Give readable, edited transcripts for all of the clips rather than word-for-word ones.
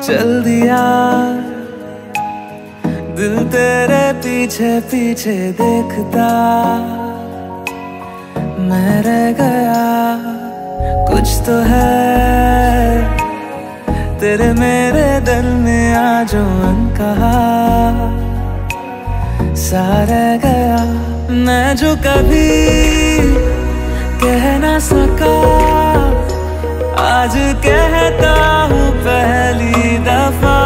चल दिया दिल तेरे पीछे पीछे देखता, मैं रह गया कुछ तो है तेरे मेरे दिल में आज अनकहा सा रह गया। मैं जो कभी कह ना सका आज कहता हूँ पहली दफा,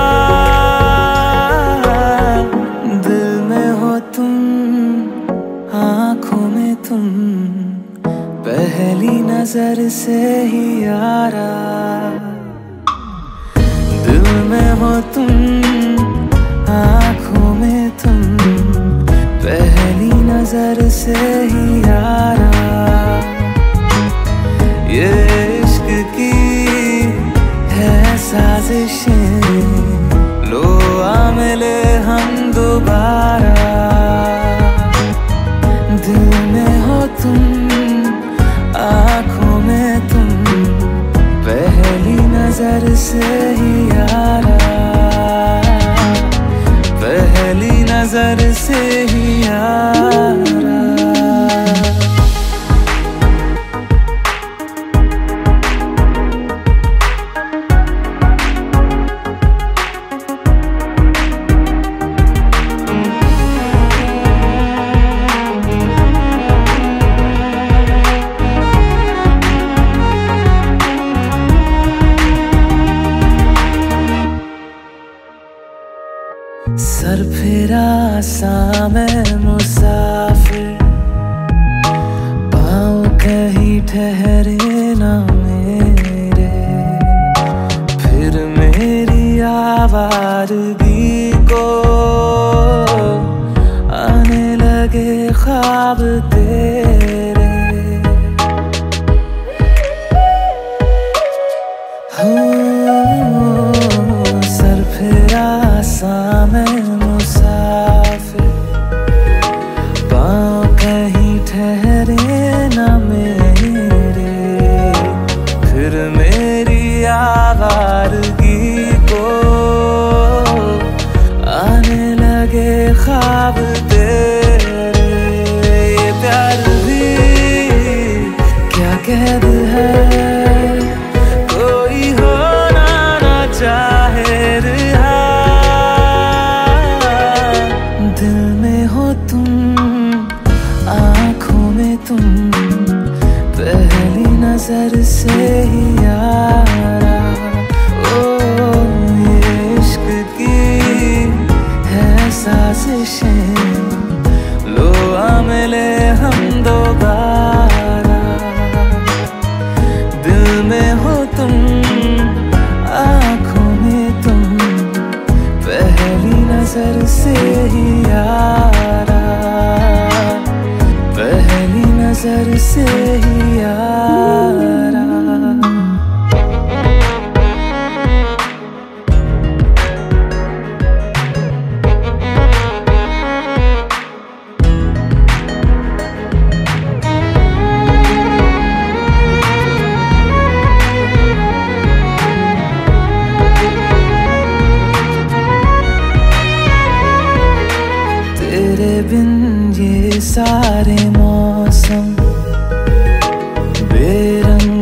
दिल में हो तुम आँखों में तुम पहली नजर से ही यारा, दिल में हो तुम आँखों में तुम पहली नजर से ही यारा। ये इश्क की है साजिशें, लो आ मिले हम दोबारा, दिल में हो तुम आँखों में तुम पहली नजर से ही यारा, पहली नजर से ही यारा। सर फिरा सा मैं मुसाफिर, पाँव कहीं ठहरे ना मेरे, फिर मेरी आवारगी को आने लगे ख्वाब तेरे। सर फिरा सा मैं मुसाफिर, पाँव कहीं ठहरे ना मेरे, फिर मेरी आवारगी को आने लगे ख्वाब तेरे। ये प्यार भी क्या कैद है, कोई होना ना चाहे रिहा, दिल में हो तुम आँखों में तुम पहली नजर से ही यारा। ओ ये इश्क की है साजिशें, लो आ मिले हम दोबारा, दिल में हो तुम आँखों में तुम पहली नजर से ही यारा, पहली नजर से ही यारा। तेरे बिन ये सारे मौसम बेरंग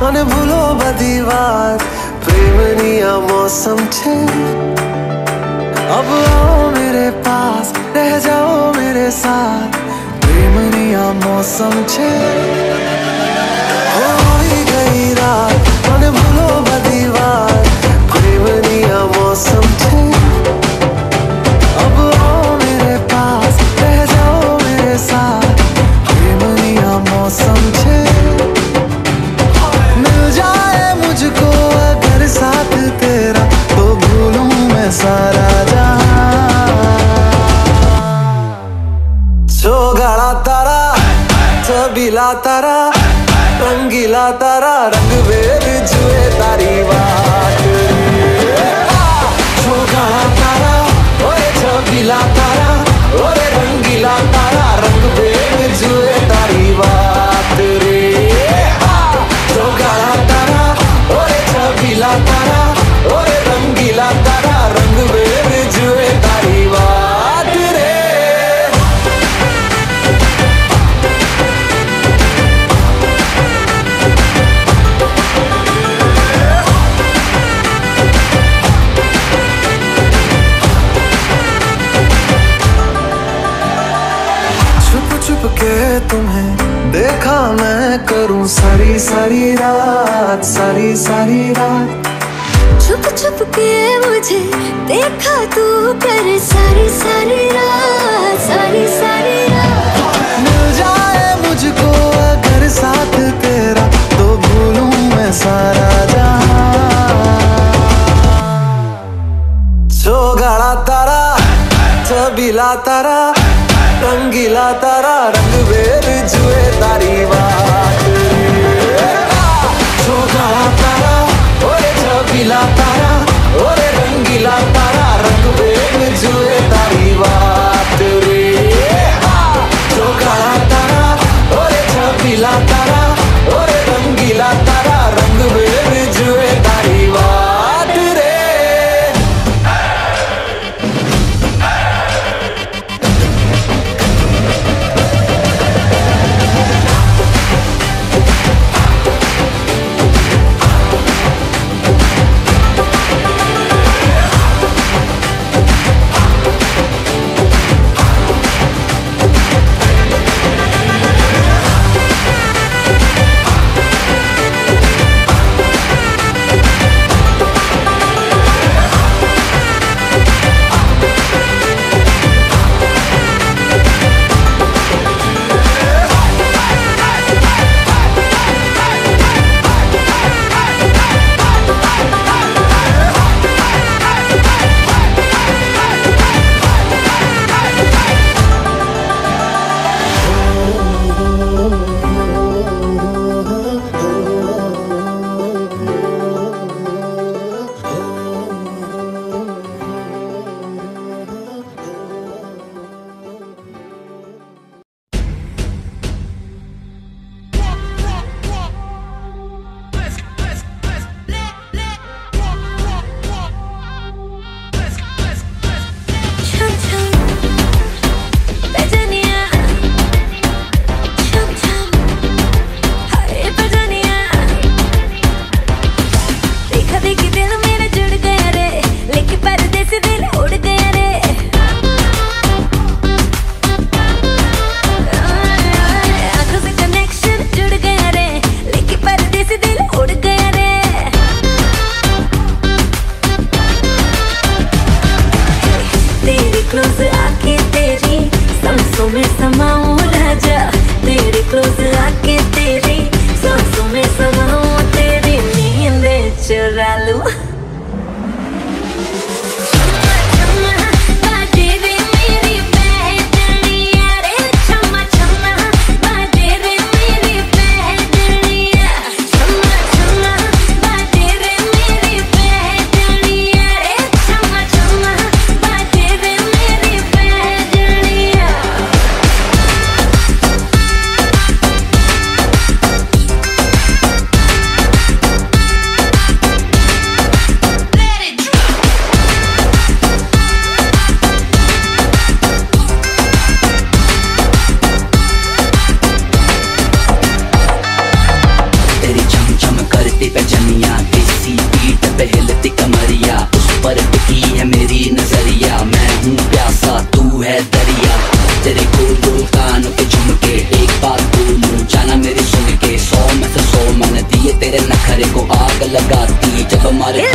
અને ભૂલો બધી વાત પ્રેમની આ મૌસમ છે अब आओ मेरे पास रह जाओ मेरे साथ प्रेमनी आ मौसम छे होई गई रात મને ભૂલો બધી વાત પ્રેમની આ मौसम छे अब आओ मेरे पास रह जाओ मेरे साथ प्रेमनी आ मौसम छे मिल जाए मुझको अगर साथ तेरा तो भूलूं मैं सारा गाड़ा तारा छबीला तारा रंगीला तारा रंग बेर जुए तारी बात गाड़ा तारा ओए छबीला तारा ओए रंगीला तारा रंग बेर जुए तारी बात रे गाड़ा तारा ओए छबीला तारा ओए रंगीला तारा रंग बेर जुए तारी बात रे छुप के तुम्हें देखा मैं करूं सारी सारी रात सारी सारी रात छुप छुप के मुझे देखा तू कर सारी सारी रात सारी सारी रात मिल जाए मुझको अगर साथ तेरा तो भूलूं मैं सारा जहां जो गाड़ा तारा छबीला तारा रंगीला तारा रंग बेर जुए तारी बात जो गाड़ा तारा ओए छबीला तारा ओए रंगीला तारा रंग बेर जुए तारी बात रे जो गाड़ा तारा ओए छबीला तारा ओए रंगीला तारा रंग बेर जुए तारी बात रे पे हिलती कमरिया, उस पर टिकी है मेरी नजरिया। मैं हूँ प्यासा तू है दरिया, तेरे गोल कानों के झुमके, एक बात बोलूं जाना मेरी सुन के। 100 में से 100 मैंने दिए तेरे नखरे को, आग लगाती जब हमारे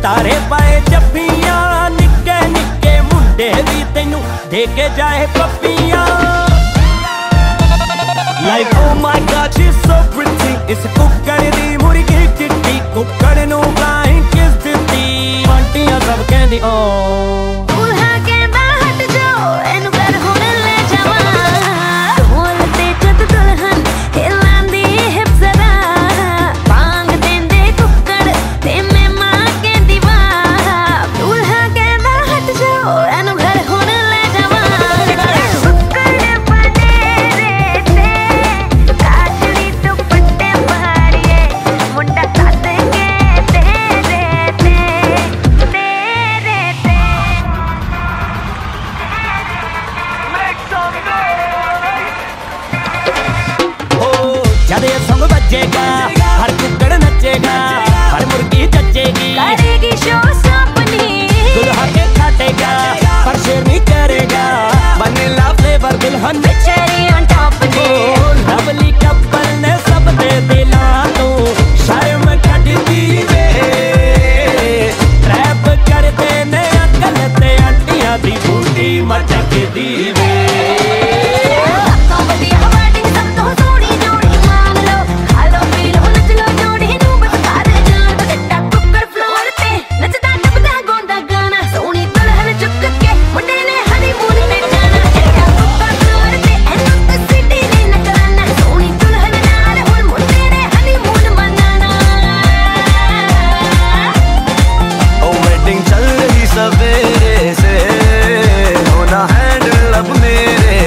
तारे पाए जफ्फियां, निक्के निक्के मुंडे भी तेनू दे के जाए पप्पियां। Like oh my God she's so pretty, इस कुक्कड़ दी मुर्गी चिट्टी, कुक्कड़ नू flying kiss दित्ती, आंटियां सब कहंदी ओ दूल्हा कहंदा हट जाओ एनू घर हुण ले जावां। ढोल ते जद दुल्हन हिलांदी हिप जरा, बांग देंदे कुक्कड़ ते मैं मां कहंदी वाह। दूल्हा कहंदा हट जाओ एनू घर हुण ले जावां। कुक्कड़ बनेरे ते काजली दुपट्टे मारिए, मुंडा सद के तेरे ते तेरे ते। जद ये सॉन्ग बजेगा हर कुक्कड़ नचेगा, हर मुर्गी चचेगी, करेगी शो अपनी, दुल्हा के काटेगा पर शेर नहीं करेगा। वनीला फ्लेवर दुल्हन चेरी ऑन टॉप ने, लवली कपल ने सब दे दिला तू शर्म कटदी वे। रैप करते ने अंकल ते आंटियां दी बूटी मचकदी वे। सवेरे से होना हैंडल अब मेरे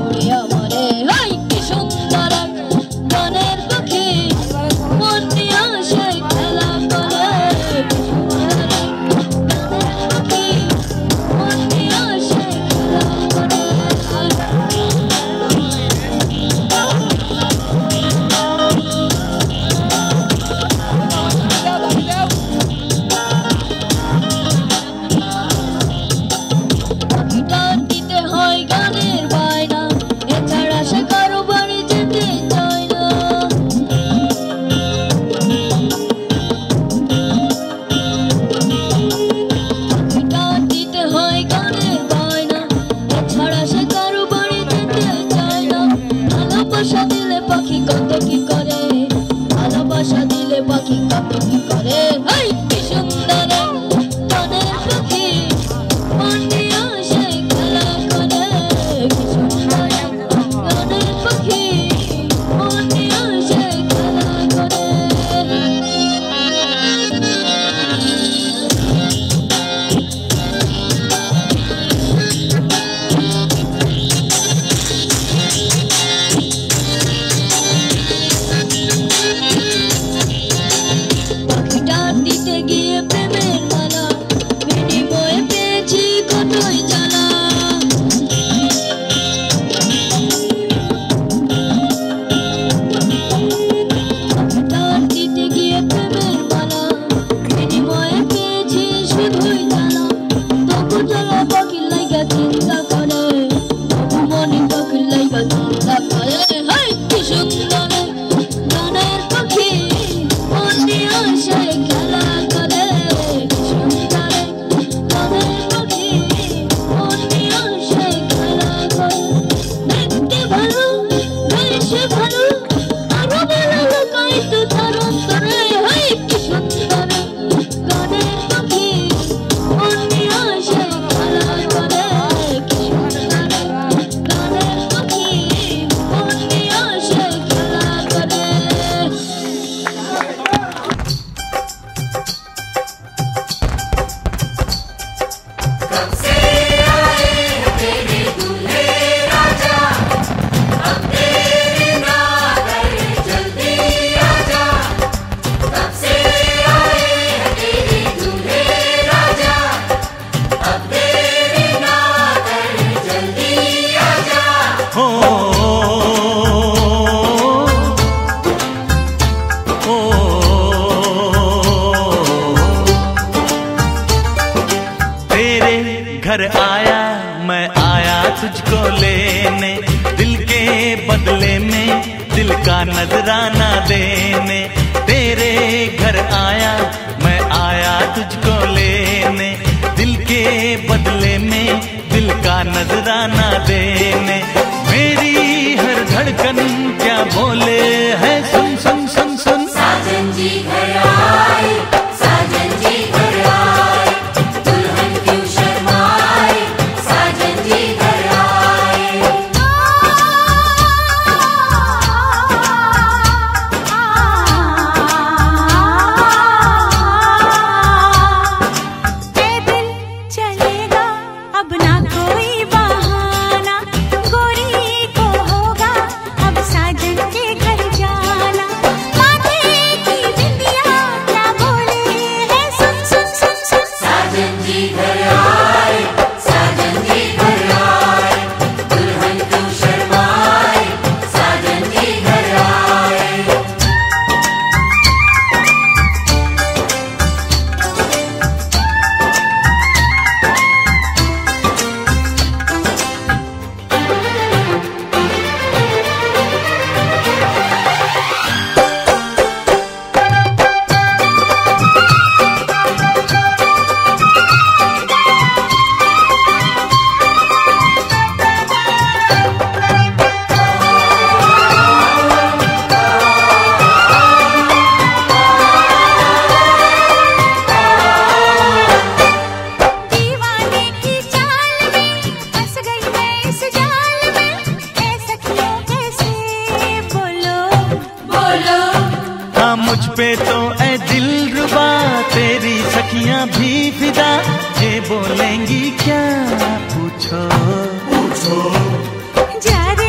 উড়ে আমারে হাই কি সুন্দর গানের পাখি মন নিয়ে আসে খেলা করে কি সুন্দর গানের পাখি মন নিয়ে আসে খেলা করে গিটার দিতে হয় গানের বায়না এছাড়া সে কারো বাড়ি যেতে চায় না গিটার দিতে হয় গানের বায়না এছাড়া সে কারো বাড়ি যেতে চায় না ভালোবাসা দিলে পাখি কত কি করে ভালোবাসা দিলে পাখি কত কি করে হাই কি সুন্দর গানের পাখি মন নিয়ে আসে খেলা করে কি সুন্দর গানের পাখি মন নিয়ে আসে খেলা করে গিটার দিতে গিয়ে প্রেমের মালা বিনিময়ে পেয়েছি কতই জ্বালা গিটার দিতে গিয়ে প্রেমের মালা বিনিময়ে পেয়েছি শুধুই জ্বালা তবু জ্বালা পাখির লাইগা চিন্তা করে তবু মনে পাখির লাইগা চিন্তা করে হাই কি সুন্দর গানের পাখি মন নিয়ে আসে খেলা করে কি সুন্দর গানের পাখি মন নিয়ে আসে খেলা করে দেখতে ভালো গাইছে ভালো আরো ভালো লুকাই তো তার অন্তরে হাই কি সুন্দর গানের পাখি মন নিয়ে আসে খেলা করে কি সুন্দর গানের পাখি মন নিয়ে আসে খেলা করে हो ओ तेरे घर आया मैं आया तुझको लेने दिल के बदले में दिल का नजराना देने तेरे घर आया मैं आया तुझको लेने दिल के बदले में दिल का नजराना देने मेरी हर धड़कन क्या बोले है सुन सुन सुन सुन साजन जी घर आए साजन जी घर आए दुल्हन क्यों शर्माए साजन जी घर आए ये दिल चलेगा अब ना कोई बहाना गोरी को होगा अब साजन के घर जाना माथे की बिंदिया क्या बोले है सुन सुन सुन सुन साजन जी घर आए साजन जी घर आए दुल्हन क्यों शर्माए साजन जी घर आए दीवाने की चाल में फंस गई मैं इस जाल में ऐ सखियों कैसे बोलो बोलो हाँ मुझ पे तो ऐ दिल रुबा तेरी सखियां भी फिदा ये बोलेंगी क्या पूछो जा रे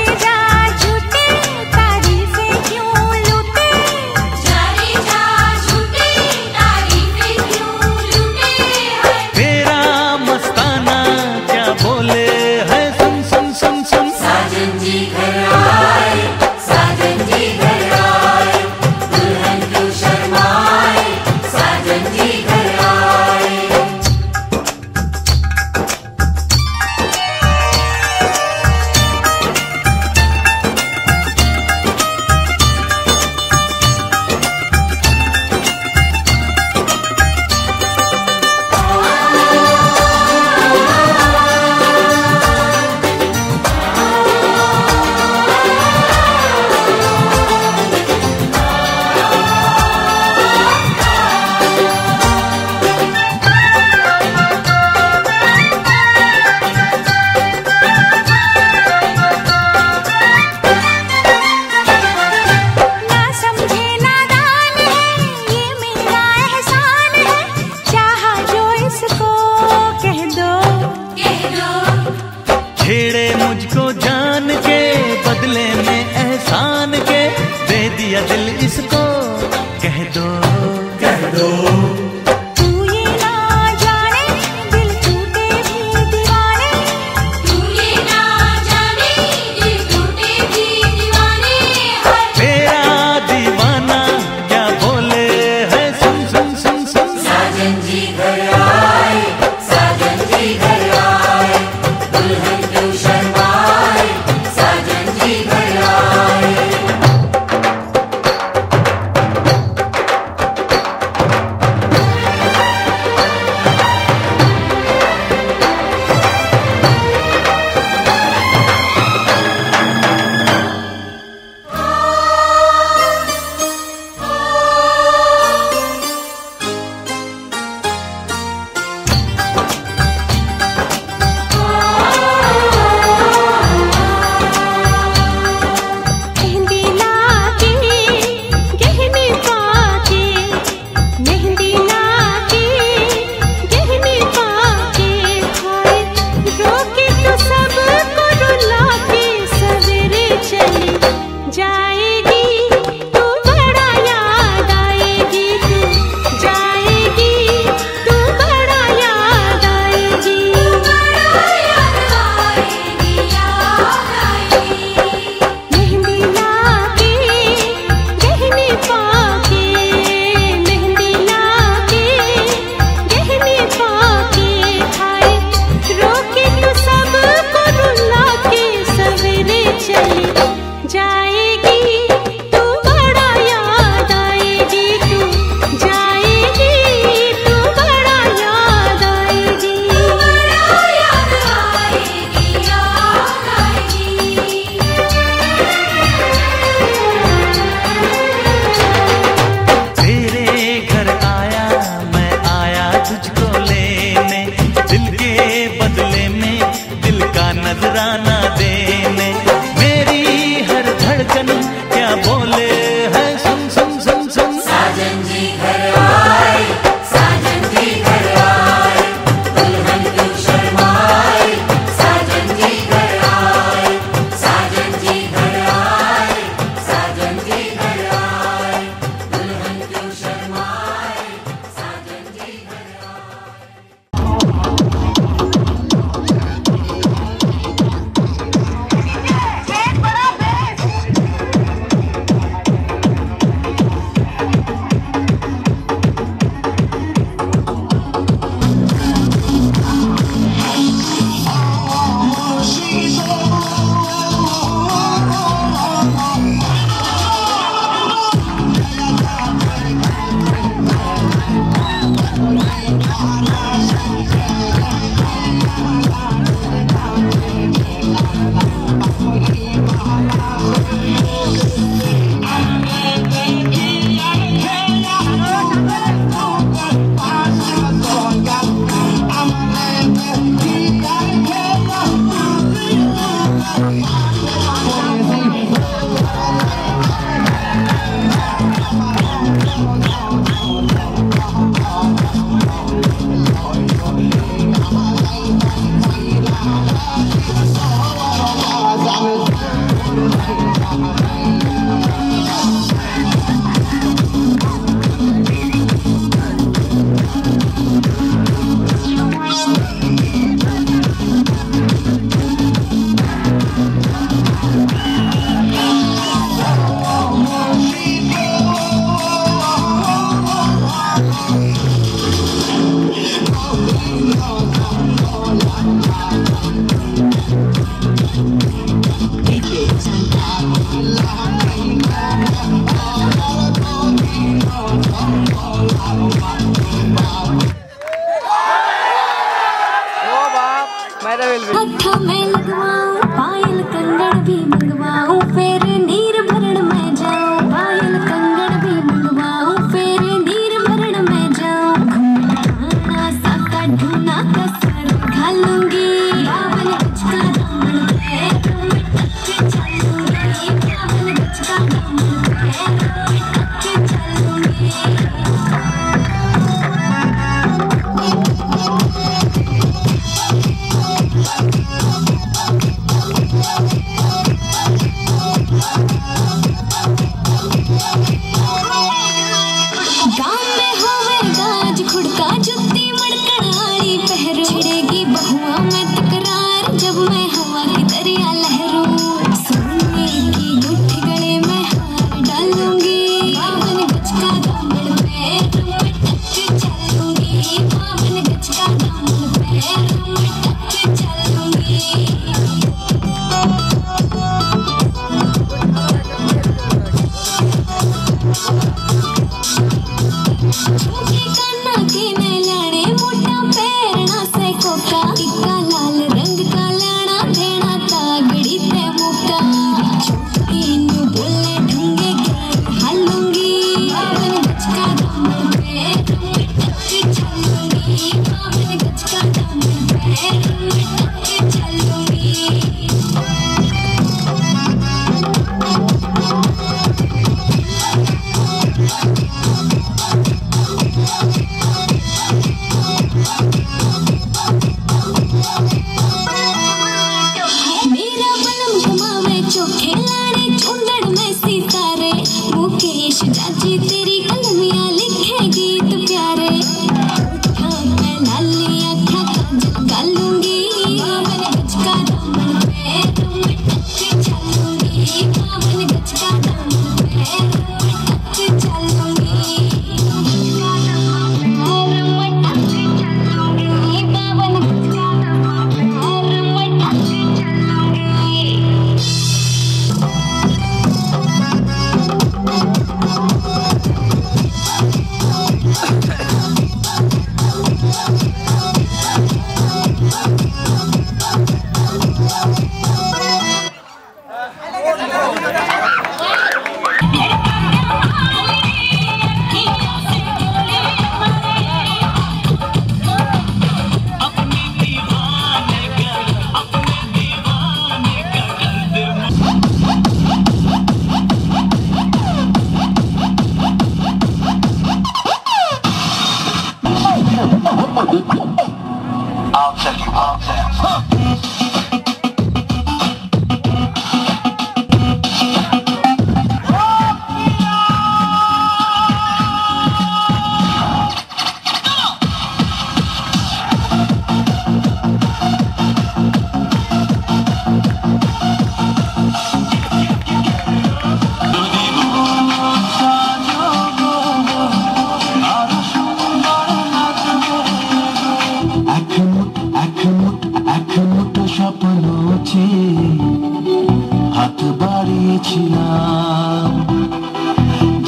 হাত বাড়িয়েছিলাম,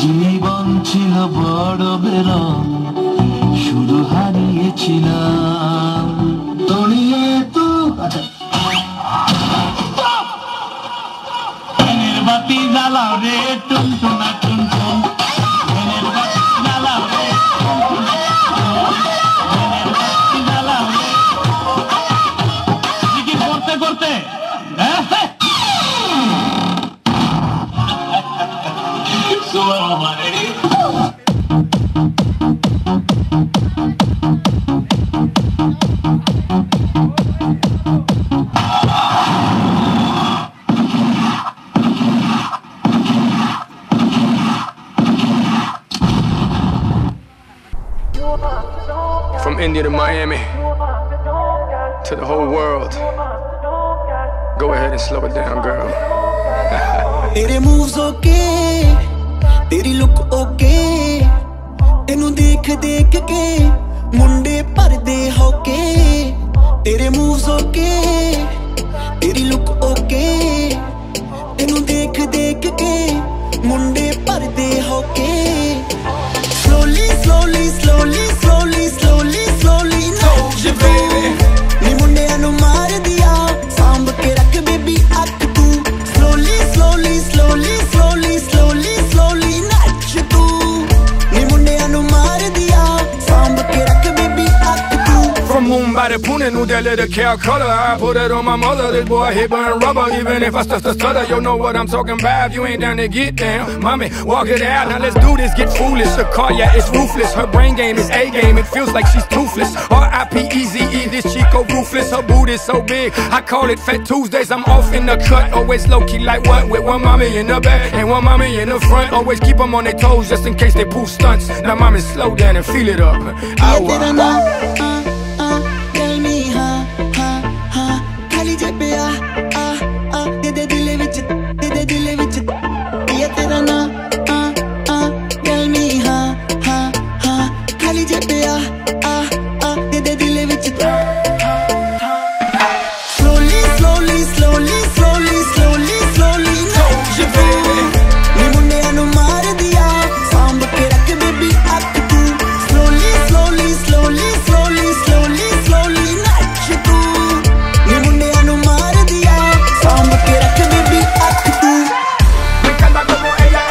জীবন ছিল বড় বেরং, শুধু হারিয়েছিলাম তড়িয়ে তো এনের বাতি জ্বালাও রে টুনটুনা টুনটুন, এনের বাতি জ্বালাও রে জ্বালাও রে কি করতে করতে From India to Miami, to the whole world. Go ahead and slow it down, girl. तेरे moves okay, तेरी look okay, तेनू देख देख के मुंडे परदे होके, तेरे moves okay, तेरी look okay, तेनू देख देख के मुंडे परदे होके, slowly slowly slowly slowly slowly slowly told you baby, नी मुंडे अनु मार दिया सांभ के रख बेबी अक तू, slowly slowly slowly slowly slowly slowly नाच तू, नी मुंडे अनु मार दिया सांभ के रख बेबी अक तू. From Mumbai to Pune, New Delhi to Calcutta, I put it on my mother. This boy hit burn rubber, even if I stutter. You know what I'm talking about. If you ain't down to get down, mommy, walk it out. Now let's do this, get foolish. The car, yeah, it's ruthless. Her brain game is A game. It feels like she's toothless. R.I.P.E.Z.E. This Chico ruthless. Her booty so big, I call it Fat Tuesdays. I'm off in the cut, always low key like what? With one mommy in the back and one mommy in the front. Always keep them on their toes just in case they pull stunts. Now mommy, slow down and feel it up. Slowly slowly slowly slowly slowly slowly told you baby, नी मुंडे अनु मार दिया सांभ के रख baby अक तू, slowly slowly slowly slowly slowly slowly नाच तू, नी मुंडे अनु मार दिया सांभ के रख बेबी अक तू. Me encanta como ella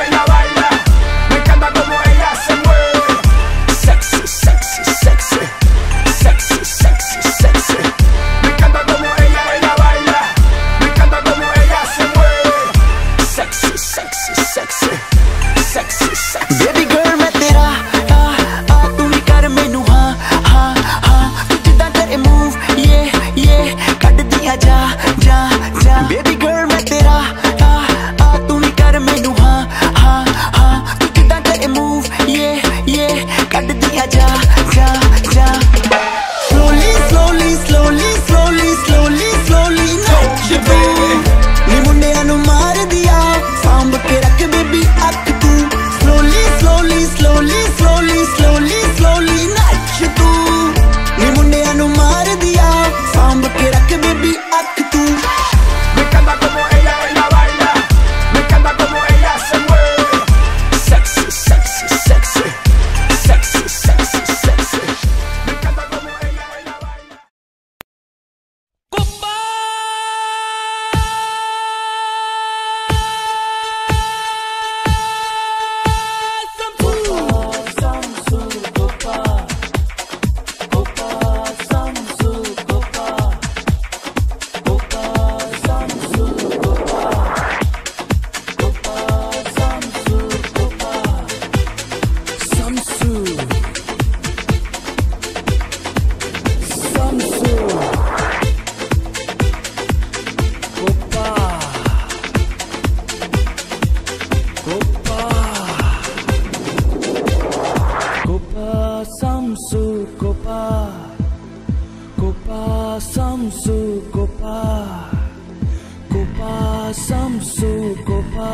Samsu Kopa,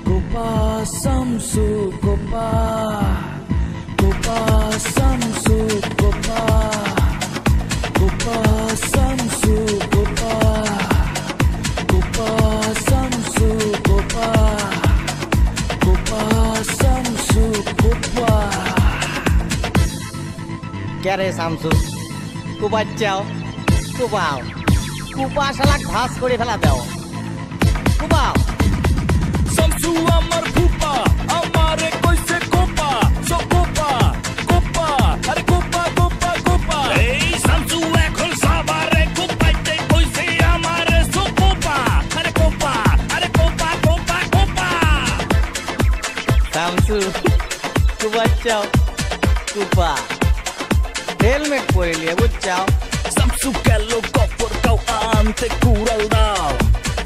Kopa Samsu Kopa, Kopa Samsu Kopa, Kopa Samsu Kopa, Kopa Samsu Kopa, Kopa Samsu Kopa. क्या रे শামসু কুবা চাও কুবাও কুবা শালাক ভাস করে ফেলা দাও কুবাও Samsu amar phupa amare koise kopa so kopa kopa are kopa kopa kopa এই শামসু এখন সবারে কোপাইতে কইছে আমারে সো কোপা আরে Copa Copa Copa Shamsu Quba চাও কুবা হেলমেট পরে লিয়ে বুঝছাও Samsu gelo kopor kau ante kural dao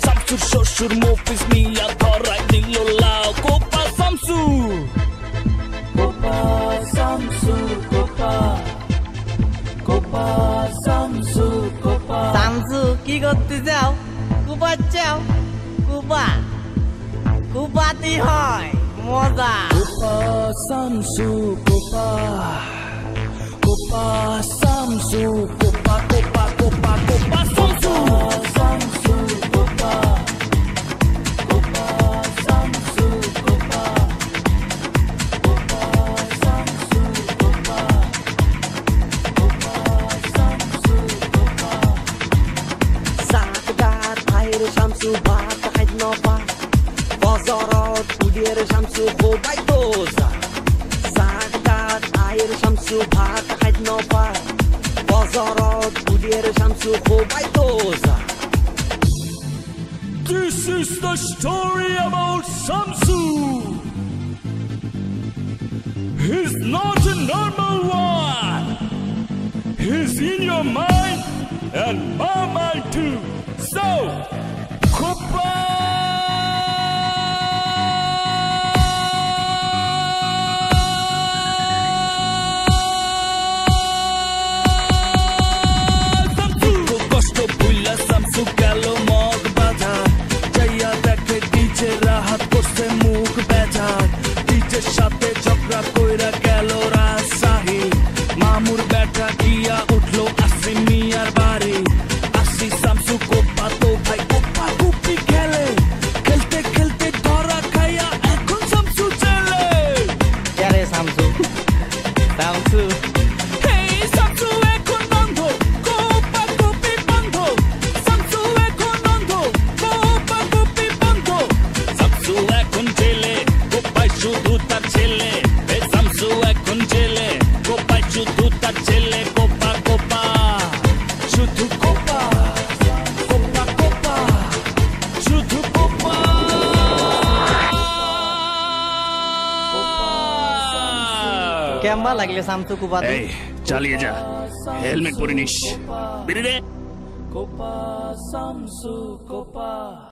Samsu শ্বশুর মফিস মিয়া ধরাই দিল লাও Copa Samsu Kopa Samsu Kopa, Kopa Samsu Kopa. Shamsu কি করতে যাও কুবা চাও কুবা কুবাতি হয় মজা Kopa Samsu Kopa, Kopa Samsu Kopa, Kopa Kopa Kopa Samsu. Samsu Kopa, Kopa Samsu Kopa, Kopa Samsu Kopa, Kopa Samsu Kopa. Saatgar air Shamsu bhat haid nova Bazarat udir Shamsu khobay doza Saatgar air Shamsu bhat haid nova Bazarat udir Shamsu khobay doza. This is the story about Samsu He's not a normal one He's in your mind and my mind too So Kopa Samsu gelo mog baja jaya dekhe DJ rahat korse mukh beja DJ সাথে ঝগড়া কইরা গেল রাজশাহী মামুর বেটা গিয়া উঠলো আসি মিয়ার বাড়ি আসি Samsu কোপা তো ভাই কোপা কুপি খেলে খেলতে খেলতে ধরা খাইয়া এখন Samsu চলে क्या रे শামসু শামসু Hey Samsu এখন বন্ধ কোপা কুপি বন্ধ Samsu এখন বন্ধ কোপা কুপি বন্ধ Samsu এখন জেলে কোপায় শুধু তার ছেলে এই Samsu এখন জেলে কোপায় শুধু তার ছেলে কোপা কোপা শুধু কোপা কোপা কোপা শুধু কোপা কেমন লাগলে শামসু কুবাতে এই চালিয়ে যা হেলমেট পরে নিস বেরিয়ে Kopa Samsu Kopa.